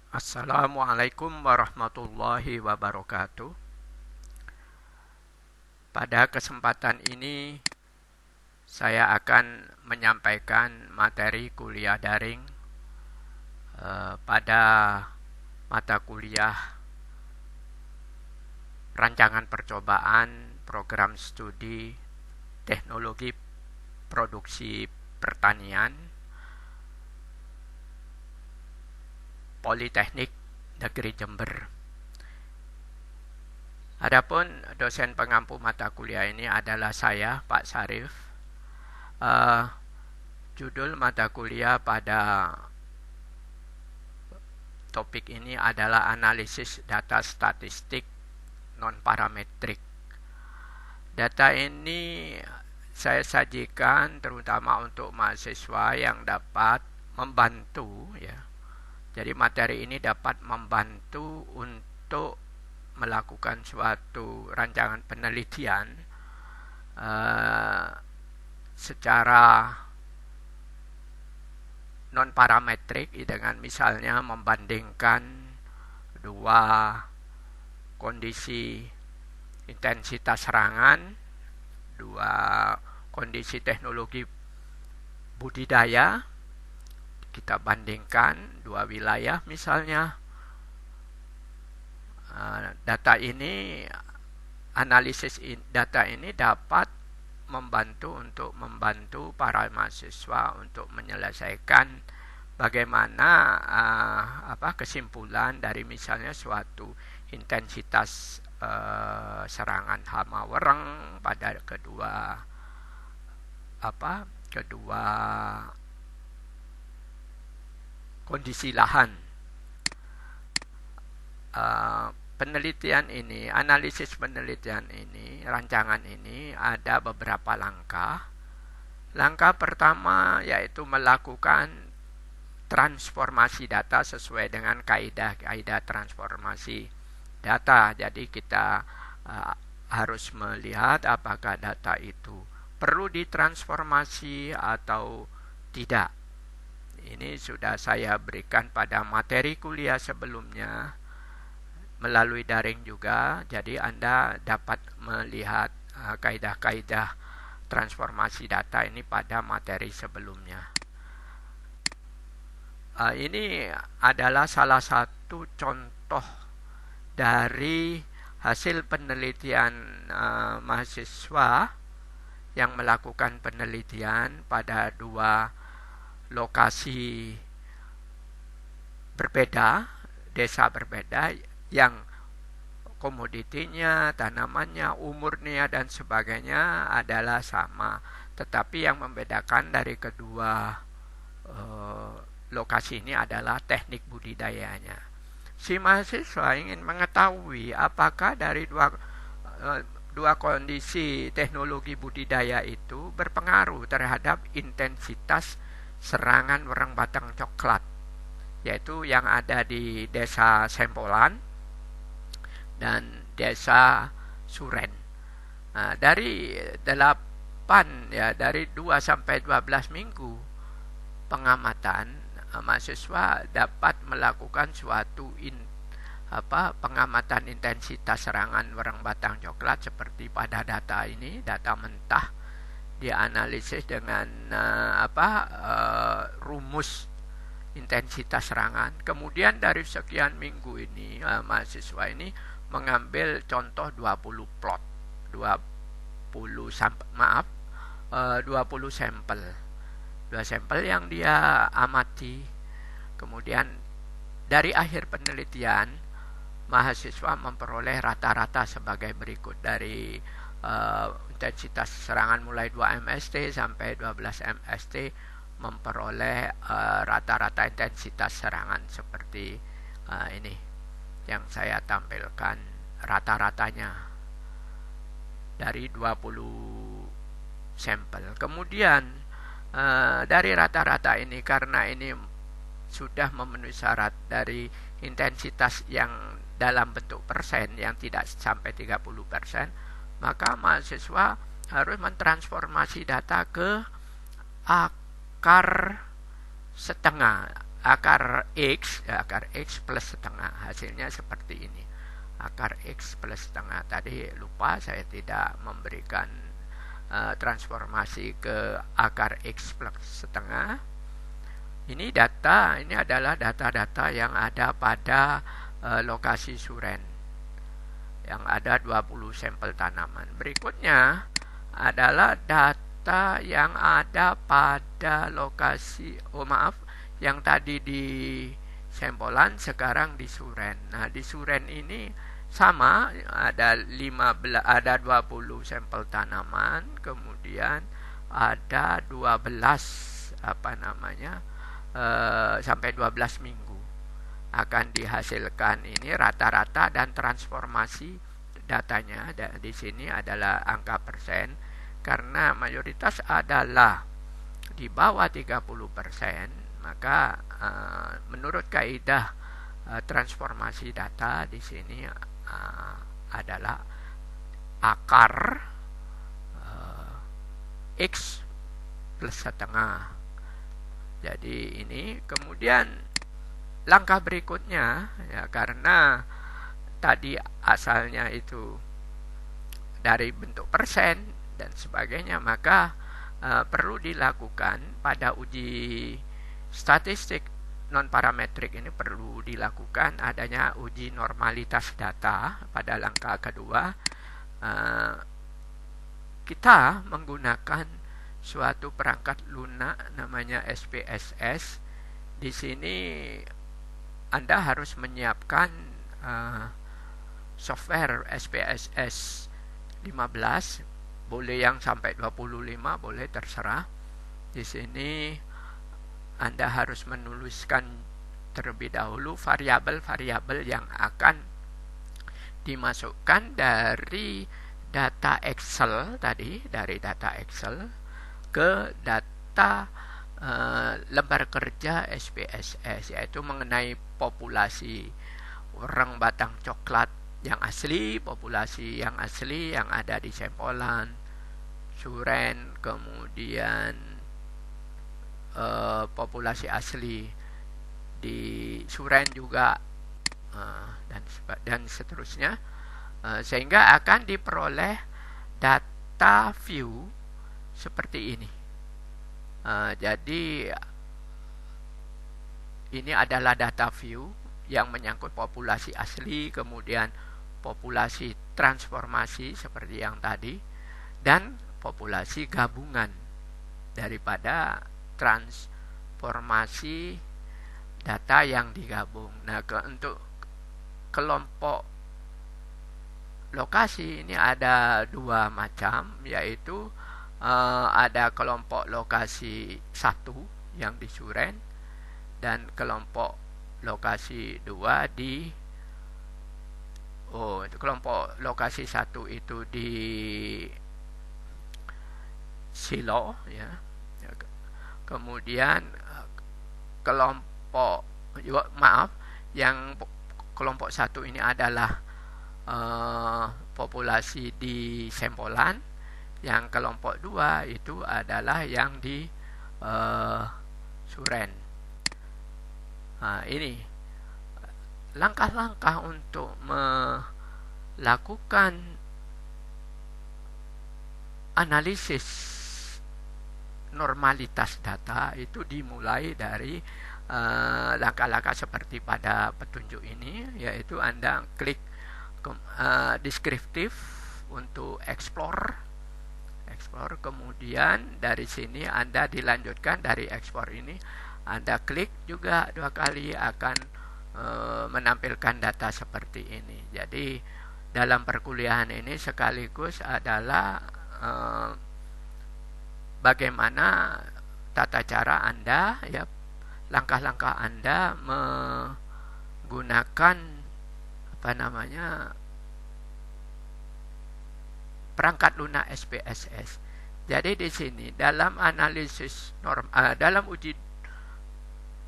Assalamualaikum warahmatullahi wabarakatuh. Pada kesempatan ini saya akan menyampaikan materi kuliah daring pada mata kuliah rancangan percobaan program studi teknologi produksi pertanian Politeknik Negeri Jember. Adapun dosen pengampu mata kuliah ini adalah saya, Pak Sarif. Judul mata kuliah pada topik ini adalah analisis data statistik non-parametrik. Data ini saya sajikan terutama untuk mahasiswa yang dapat membantu, ya. Jadi materi ini dapat membantu untuk melakukan suatu rancangan penelitian secara non-parametrik dengan misalnya membandingkan dua kondisi intensitas serangan, dua kondisi teknologi budidaya. Kita bandingkan dua wilayah misalnya. Data ini, analisis data ini dapat membantu para mahasiswa untuk menyelesaikan bagaimana kesimpulan dari misalnya suatu intensitas serangan hama wereng pada kedua kondisi lahan. Analisis penelitian ini, rancangan ini ada beberapa langkah. Langkah pertama yaitu melakukan transformasi data sesuai dengan kaidah transformasi data. Jadi kita harus melihat apakah data itu perlu ditransformasi atau tidak. Ini sudah saya berikan pada materi kuliah sebelumnya melalui daring juga, jadi Anda dapat melihat kaidah-kaidah transformasi data ini pada materi sebelumnya. Ini adalah salah satu contoh dari hasil penelitian mahasiswa yang melakukan penelitian pada dua lokasi berbeda, desa berbeda, yang komoditinya, tanamannya, umurnya dan sebagainya adalah sama, tetapi yang membedakan dari kedua lokasi ini adalah teknik budidayanya. Si mahasiswa ingin mengetahui apakah dari dua kondisi teknologi budidaya itu berpengaruh terhadap intensitas serangan wereng batang coklat, yaitu yang ada di desa Sempolan dan desa Suren. Dari 2 sampai 12 minggu pengamatan, mahasiswa dapat melakukan suatu pengamatan intensitas serangan wereng batang coklat seperti pada data ini, data mentah dianalisis dengan rumus intensitas serangan. Kemudian dari sekian minggu ini mahasiswa ini mengambil contoh 20 plot, 20 sampel. 2 sampel yang dia amati. Kemudian dari akhir penelitian mahasiswa memperoleh rata-rata sebagai berikut. Dari intensitas serangan mulai 2 mst sampai 12 mst memperoleh rata-rata intensitas serangan seperti ini yang saya tampilkan rata-ratanya dari 20 sampel. Kemudian dari rata-rata ini, karena ini sudah memenuhi syarat dari intensitas yang dalam bentuk persen yang tidak sampai 30%, maka mahasiswa harus mentransformasi data ke akar setengah akar X plus setengah, hasilnya seperti ini. Akar X plus setengah. Tadi lupa saya tidak memberikan transformasi ke akar X plus setengah. Ini adalah data-data yang ada pada lokasi suren, yang ada 20 sampel tanaman. Berikutnya adalah data yang ada pada lokasi, yang tadi di Sempolan, sekarang di suren. Nah, di suren ini sama, ada 20 sampel tanaman, kemudian ada 12 sampai 12 minggu akan dihasilkan ini rata-rata, dan transformasi datanya di sini adalah angka persen, karena mayoritas adalah di bawah 30%, maka menurut kaidah transformasi data di sini adalah akar X plus setengah. Jadi ini kemudian langkah berikutnya, ya, karena tadi asalnya itu dari bentuk persen dan sebagainya, maka perlu dilakukan pada uji statistik non parametrik ini, perlu dilakukan adanya uji normalitas data. Pada langkah kedua kita menggunakan suatu perangkat lunak namanya SPSS. Di sini Anda harus menyiapkan software SPSS 15, boleh yang sampai 25, boleh, terserah. Di sini Anda harus menuliskan terlebih dahulu variabel-variabel yang akan dimasukkan dari data Excel tadi, dari data Excel ke data lembar kerja SPSS, yaitu mengenai populasi orang batang coklat yang asli, populasi yang asli yang ada di Sempolan, suren, kemudian populasi asli di suren juga, dan seterusnya, sehingga akan diperoleh data view seperti ini. Jadi ini adalah data view yang menyangkut populasi asli, kemudian populasi transformasi seperti yang tadi, dan populasi gabungan daripada transformasi data yang digabung. Nah, untuk kelompok lokasi ini ada dua macam, yaitu ada kelompok lokasi 1 yang di suren, dan kelompok lokasi 2 di kelompok lokasi 1 itu di silo, ya. Kemudian yang kelompok 1 ini adalah populasi di Sempolan. Yang kelompok 2 itu adalah yang di suren. Nah, ini langkah-langkah untuk melakukan analisis normalitas data itu dimulai dari langkah-langkah seperti pada petunjuk ini, yaitu Anda klik deskriptif untuk explore, kemudian dari sini Anda dilanjutkan dari ekspor ini, Anda klik juga 2 kali, akan menampilkan data seperti ini. Jadi dalam perkuliahan ini sekaligus adalah bagaimana tata cara Anda, ya, langkah-langkah Anda menggunakan perangkat lunak SPSS. Jadi di sini dalam analisis dalam uji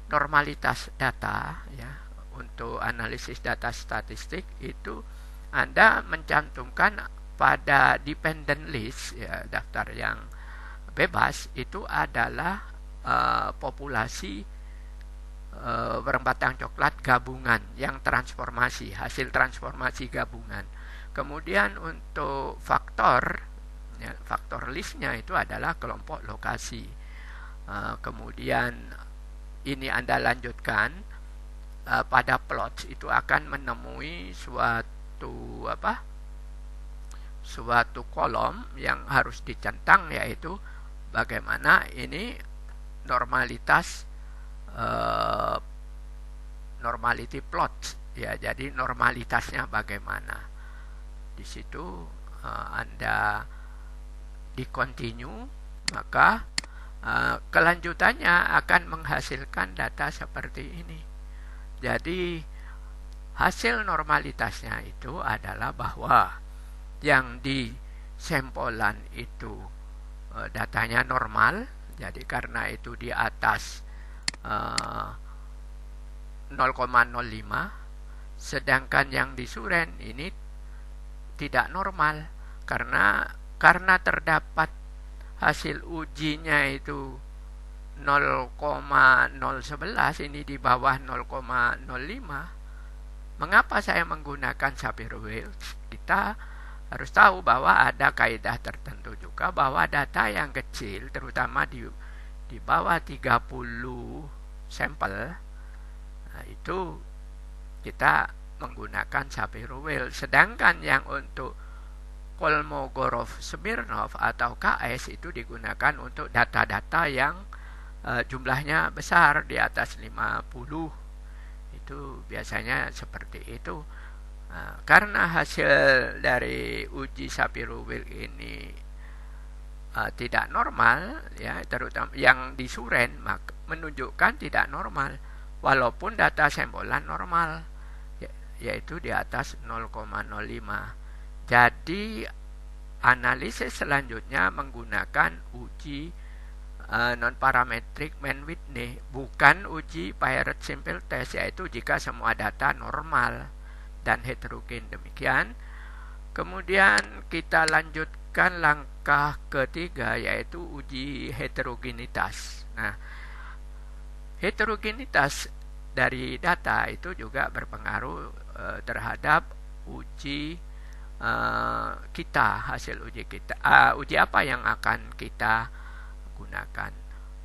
normalitas data, ya, untuk analisis data statistik itu Anda mencantumkan pada dependent list, ya, daftar yang bebas, itu adalah populasi berbatang coklat gabungan yang transformasi, hasil transformasi gabungan. Kemudian untuk faktor, ya, faktor listnya itu adalah kelompok lokasi. Kemudian ini Anda lanjutkan pada plot itu akan menemui suatu kolom yang harus dicentang, yaitu bagaimana ini normalitas normality plot, ya. Jadi normalitasnya bagaimana. Di situ Anda di continue, maka kelanjutannya akan menghasilkan data seperti ini. Jadi hasil normalitasnya itu adalah bahwa yang di samplean itu datanya normal, jadi karena itu di atas 0,05, sedangkan yang di suren ini tidak normal karena terdapat hasil ujinya itu 0,011, ini di bawah 0,05. Mengapa saya menggunakan Shapiro-Wilks? Kita harus tahu bahwa ada kaidah tertentu juga bahwa data yang kecil, terutama di bawah 30 sampel, nah itu kita menggunakan Shapiro-Wilks. Sedangkan yang untuk Kolmogorov-Smirnov atau KS itu digunakan untuk data-data yang jumlahnya besar, di atas 50. Itu biasanya seperti itu. Karena hasil dari uji Shapiro-Wilks ini tidak normal, ya, terutama yang di suren menunjukkan tidak normal, walaupun data samplean normal, yaitu di atas 0,05. Jadi analisis selanjutnya menggunakan uji non-parametric Mann-Whitney, bukan uji Pierrot simple test, yaitu jika semua data normal dan heterogen. Demikian. Kemudian kita lanjutkan langkah ketiga, yaitu uji heterogenitas. Nah, heterogenitas dari data itu juga berpengaruh terhadap uji kita, hasil uji kita. Uji apa yang akan kita gunakan?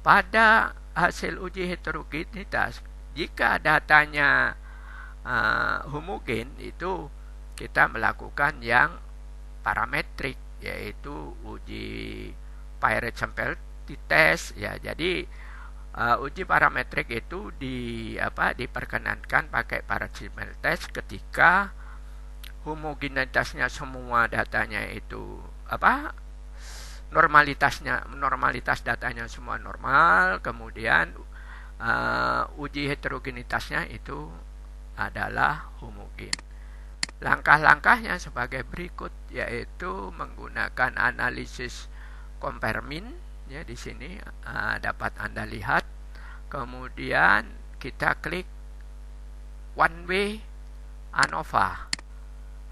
Pada hasil uji heterogenitas, jika datanya homogen, itu kita melakukan yang parametrik, yaitu uji Pierrot sample test, ya. Jadi uji parametrik itu diperkenankan pakai Pierrot sample test ketika homogenitasnya semua datanya itu normalitas datanya semua normal. Kemudian uji heterogenitasnya itu adalah homogen. Langkah-langkahnya sebagai berikut, yaitu menggunakan analisis compare mean, ya, di sini dapat Anda lihat. Kemudian kita klik one way ANOVA.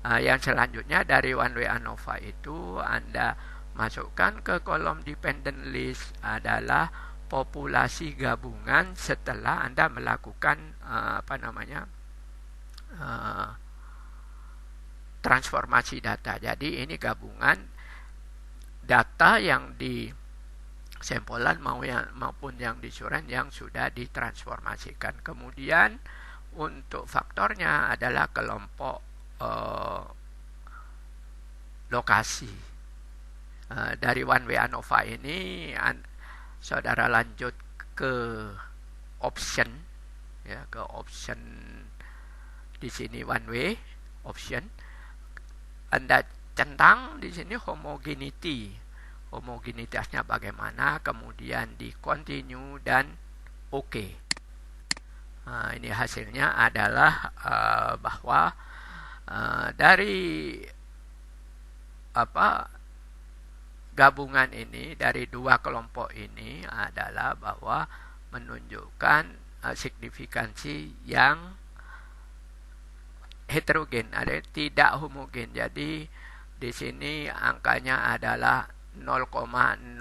Yang selanjutnya dari one way ANOVA itu Anda masukkan ke kolom dependent list adalah populasi gabungan setelah Anda melakukan transformasi data. Jadi ini gabungan data yang di samplean maupun yang di suren yang sudah ditransformasikan. Kemudian untuk faktornya adalah kelompok lokasi. Dari one way ANOVA ini saudara lanjut ke option, ya, ke option di sini one way option. Anda centang di sini homogenitasnya bagaimana, kemudian di continue dan OK. Ini hasilnya adalah bahwa dari gabungan ini, dari dua kelompok ini adalah bahwa menunjukkan signifikansi yang heterogen, ada tidak homogen. Jadi di sini angkanya adalah 0,018,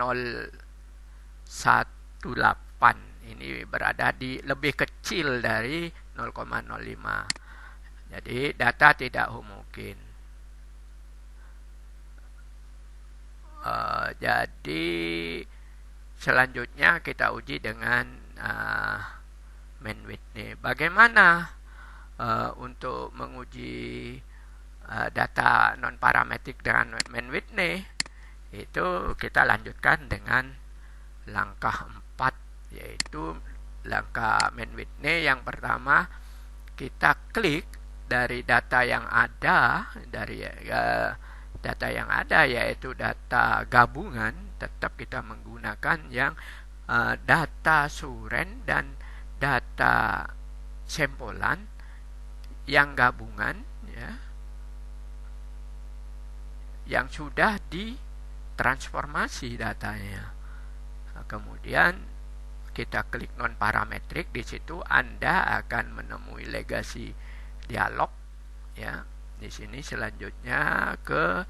ini berada di lebih kecil dari 0,05. Jadi data tidak homogen. Jadi selanjutnya kita uji dengan bandwidth nih. Bagaimana untuk menguji data non parametrik dengan bandwidth nih? Itu kita lanjutkan dengan langkah 4, yaitu langkah bandwidth nih. Yang pertama, kita klik dari data yang ada, data yang ada yaitu data gabungan. Tetap kita menggunakan yang data suren dan data samplean yang gabungan, ya, yang sudah ditransformasi datanya. Nah, kemudian kita klik non parametrik. Di situ Anda akan menemui legacy dialog, ya. Di sini selanjutnya ke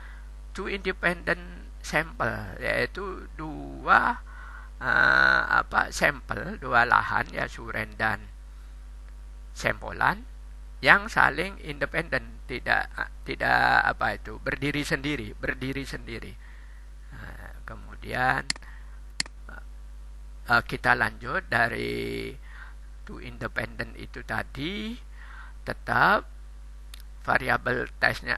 two independent sample, yaitu dua sampel, dua lahan, ya, suren dan samplean yang saling independen, tidak berdiri sendiri. Nah, kemudian kita lanjut dari two independent itu tadi. Tetap variabel tesnya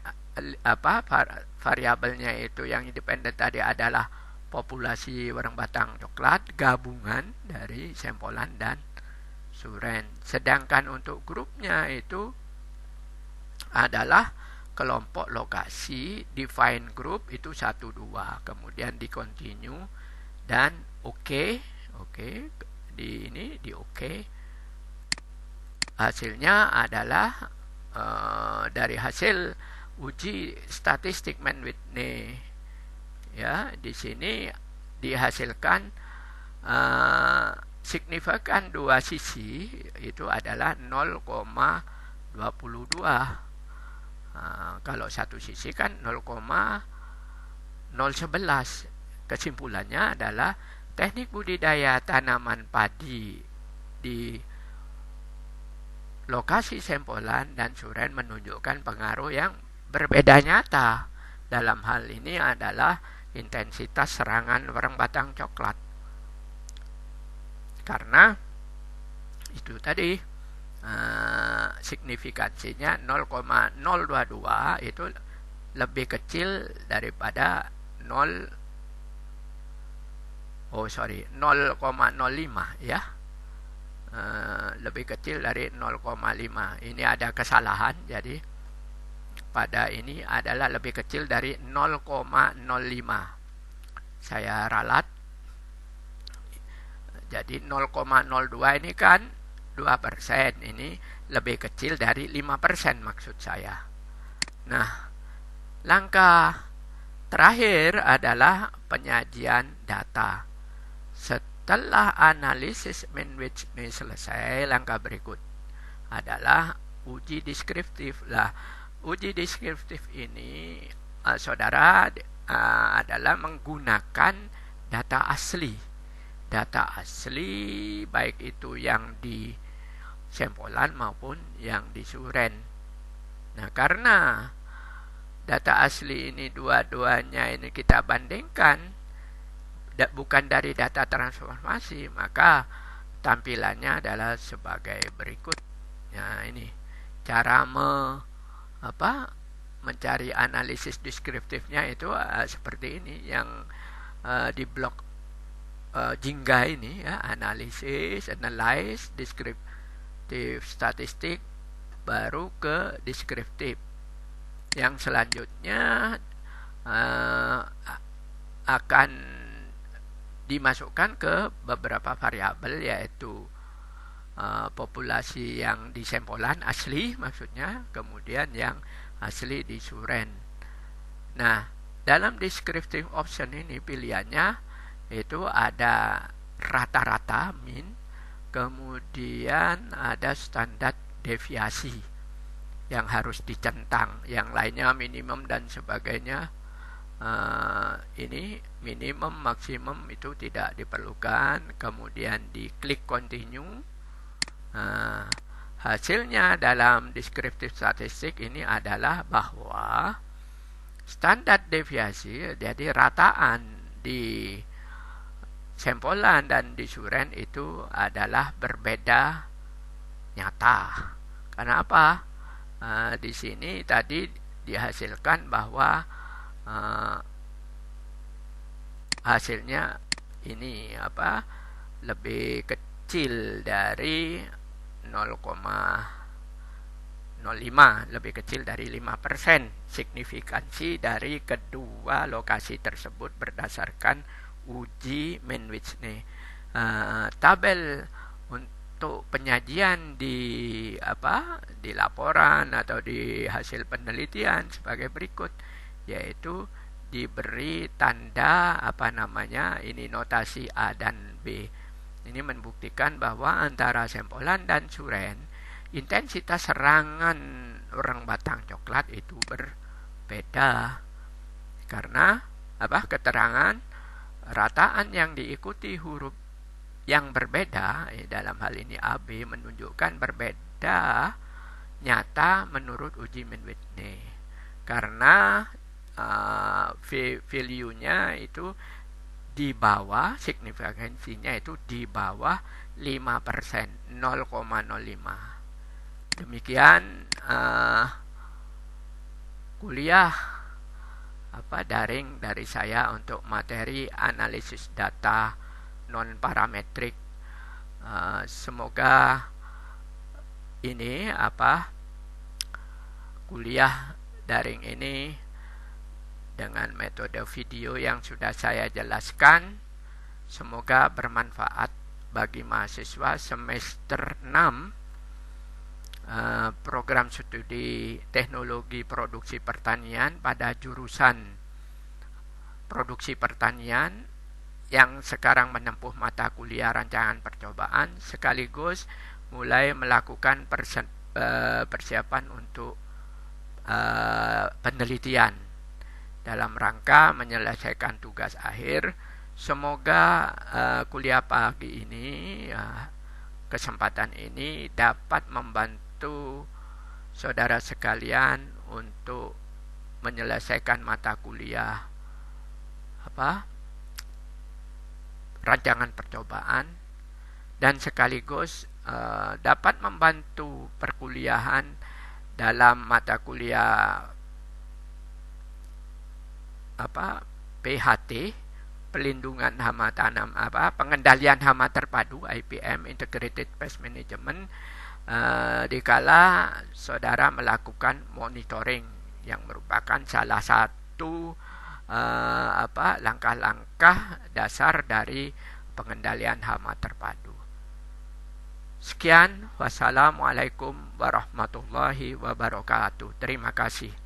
variabelnya itu yang independen tadi adalah populasi warung batang coklat gabungan dari samplean dan suren. Sedangkan untuk grupnya itu adalah kelompok lokasi, define group itu 1, 2, kemudian di continue dan oke, di oke. Hasilnya adalah dari hasil uji statistik bandwidth nih, ya. Di sini dihasilkan signifikan dua sisi itu adalah 0,22. Kalau satu sisi kan 0,011. Kesimpulannya adalah teknik budidaya tanaman padi di lokasi samplean dan suren menunjukkan pengaruh yang berbeda nyata. Dalam hal ini adalah intensitas serangan warung batang coklat. Karena itu tadi signifikansinya 0,022 itu lebih kecil daripada 0,05, ya. Lebih kecil dari 0,5. Ini ada kesalahan, jadi pada ini adalah lebih kecil dari 0,05. Saya ralat. Jadi 0,02 ini kan 2%, ini lebih kecil dari 5% maksud saya. Nah, langkah terakhir adalah penyajian data. Setelah analisis bandwidth ini selesai, langkah berikut adalah uji deskriptif. Lah, uji deskriptif ini saudara adalah menggunakan data asli. Data asli baik itu yang di samplean maupun yang di suren. Nah, karena data asli ini dua-duanya ini kita bandingkan bukan dari data transformasi, maka tampilannya adalah sebagai berikut. Nah, ini cara mencari analisis deskriptifnya itu seperti ini, yang di blok Jingga ini, ya, analyze, deskriptif statistik, baru ke deskriptif. Yang selanjutnya akan dimasukkan ke beberapa variabel, yaitu populasi yang di samplean asli maksudnya, kemudian yang asli di suren. Nah, dalam descriptive option ini pilihannya itu ada rata-rata min, kemudian ada standar deviasi yang harus dicentang, yang lainnya minimum dan sebagainya ini minimum maksimum itu tidak diperlukan, kemudian diklik continue. Hasilnya dalam deskriptif statistik ini adalah bahwa standar deviasi, jadi rataan di sempolan dan di suren itu adalah berbeda nyata. Kenapa? Di sini tadi dihasilkan bahwa hasilnya ini lebih kecil dari 0,05, lebih kecil dari 5%. Signifikansi dari kedua lokasi tersebut berdasarkan uji mean Whitney. Tabel untuk penyajian di laporan atau di hasil penelitian sebagai berikut, yaitu diberi tanda ini notasi A dan B. Ini membuktikan bahwa antara sempolan dan suren intensitas serangan orang batang coklat itu berbeda karena keterangan rataan yang diikuti huruf yang berbeda, dalam hal ini AB, menunjukkan berbeda nyata menurut uji mean Whitney karena value-nya itu di bawah, signifikansinya itu di bawah 5%, 0,05. Demikian kuliah daring dari saya untuk materi analisis data non parametrik. Semoga ini kuliah daring ini dengan metode video yang sudah saya jelaskan, semoga bermanfaat bagi mahasiswa semester 6 program studi teknologi produksi pertanian pada jurusan produksi pertanian yang sekarang menempuh mata kuliah rancangan percobaan, sekaligus mulai melakukan persiapan untuk penelitian dalam rangka menyelesaikan tugas akhir. Semoga kuliah pagi ini, kesempatan ini dapat membantu saudara sekalian untuk menyelesaikan mata kuliah rancangan percobaan, dan sekaligus dapat membantu perkuliahan dalam mata kuliah PHT, pelindungan hama tanam, pengendalian hama terpadu, IPM, Integrated Pest Management, dikala saudara melakukan monitoring yang merupakan salah satu langkah-langkah dasar dari pengendalian hama terpadu. Sekian, wassalamualaikum warahmatullahi wabarakatuh. Terima kasih.